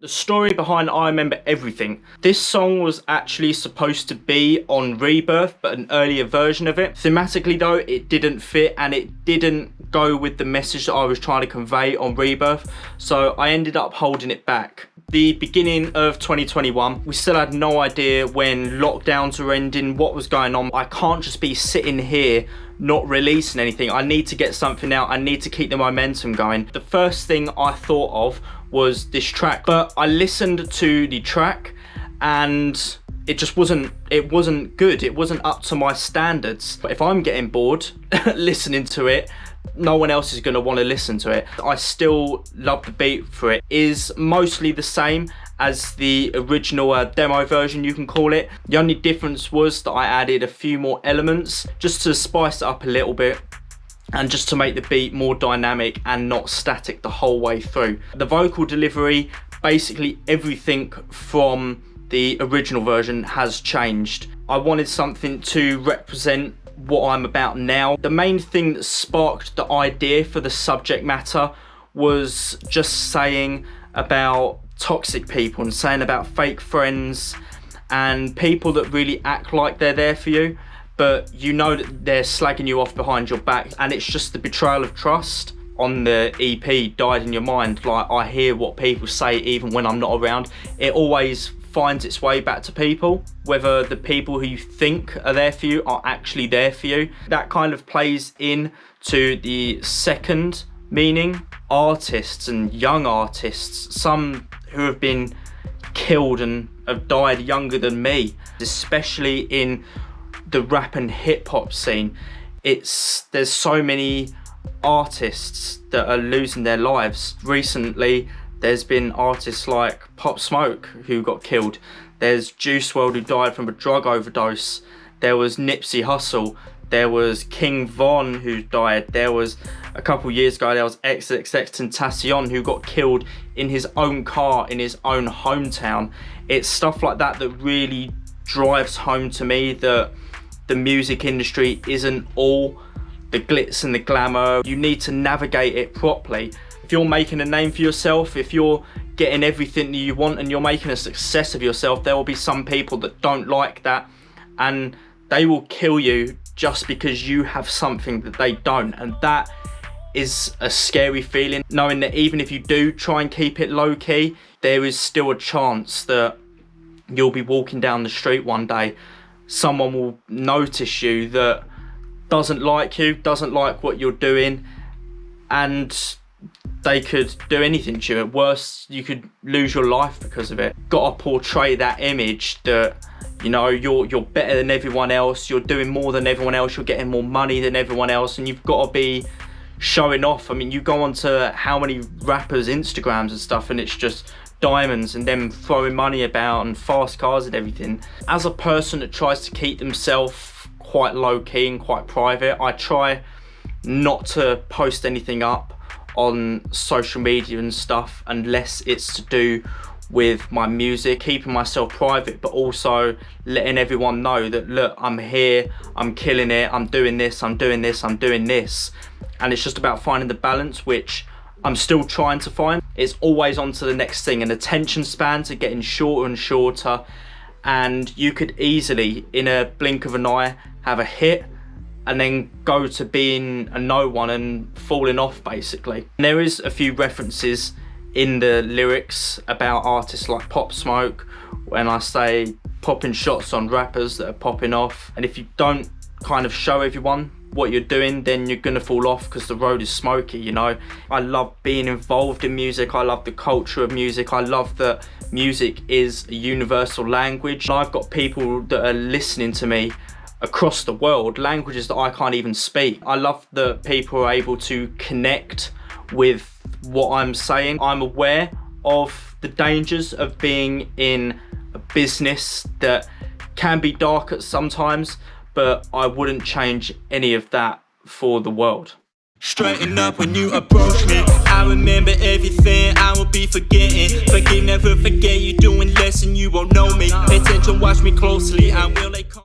The story behind I Remember Everything. This song was actually supposed to be on Rebirth, but an earlier version of it. Thematically though, it didn't fit and it didn't go with the message that I was trying to convey on Rebirth, so I ended up holding it back. The beginning of 2021, we still had no idea when lockdowns were ending, what was going on. I can't just be sitting here not releasing anything. I need to get something out. I need to keep the momentum going. The first thing I thought of was this track, but I listened to the track and it just wasn't good. It wasn't up to my standards. But if I'm getting bored listening to it, no one else is going to want to listen to it. I still love the beat for it. Is mostly the same as the original demo version, you can call it. The only difference was that I added a few more elements just to spice it up a little bit and just to make the beat more dynamic and not static the whole way through. The vocal delivery, basically everything from the original version has changed. I wanted something to represent what I'm about now. The main thing that sparked the idea for the subject matter was just saying about toxic people and saying about fake friends and people that really act like they're there for you, but you know that they're slagging you off behind your back, and it's just the betrayal of trust. On the EP, Died in Your Mind, like, I hear what people say even when I'm not around. It always finds its way back to people, whether the people who you think are there for you are actually there for you. That kind of plays in to the second meaning. Artists and young artists, some who have been killed and have died younger than me, especially in the rap and hip hop scene. There's so many artists that are losing their lives. Recently there's been artists like Pop Smoke who got killed. There's Juice WRLD who died from a drug overdose. There was Nipsey Hussle. There was King Von who died. There was, a couple years ago, there was XXXTentacion who got killed in his own car in his own hometown. It's stuff like that that really drives home to me that the music industry isn't all the glitz and the glamour. You need to navigate it properly. If you're making a name for yourself, if you're getting everything that you want and you're making a success of yourself, there will be some people that don't like that and they will kill you just because you have something that they don't. And that is a scary feeling, knowing that even if you do try and keep it low key, there is still a chance that you'll be walking down the street one day, someone will notice you that doesn't like you, doesn't like what you're doing, and they could do anything to you. At worst, you could lose your life because of it. Gotta portray that image that, you know, you're better than everyone else, you're doing more than everyone else, you're getting more money than everyone else, and you've got to be showing off. I mean, you go onto how many rappers' Instagrams and stuff, and it's just diamonds and them throwing money about and fast cars and everything. As a person that tries to keep themselves quite low key and quite private, I try not to post anything up on social media and stuff unless it's to do with my music, keeping myself private, but also letting everyone know that, look, I'm here, I'm killing it, I'm doing this, I'm doing this, I'm doing this. And it's just about finding the balance, which I'm still trying to find. It's always on to the next thing, and attention spans are getting shorter and shorter, and you could easily, in a blink of an eye, have a hit and then go to being a no one and falling off, basically. And there is a few references in the lyrics about artists like Pop Smoke when I say popping shots on rappers that are popping off, and if you don't kind of show everyone what you're doing, then you're gonna fall off because the road is smoky, you know. I love being involved in music, I love the culture of music, I love that music is a universal language. I've got people that are listening to me across the world, languages that I can't even speak. I love that people are able to connect with what I'm saying. I'm aware of the dangers of being in a business that can be dark at sometimes, but I wouldn't change any of that for the world. Straighten up when you approach me. I remember everything, I won't be forgetting. Forget, never forget, you doing less and you won't know me. Pay attention, watch me closely, I will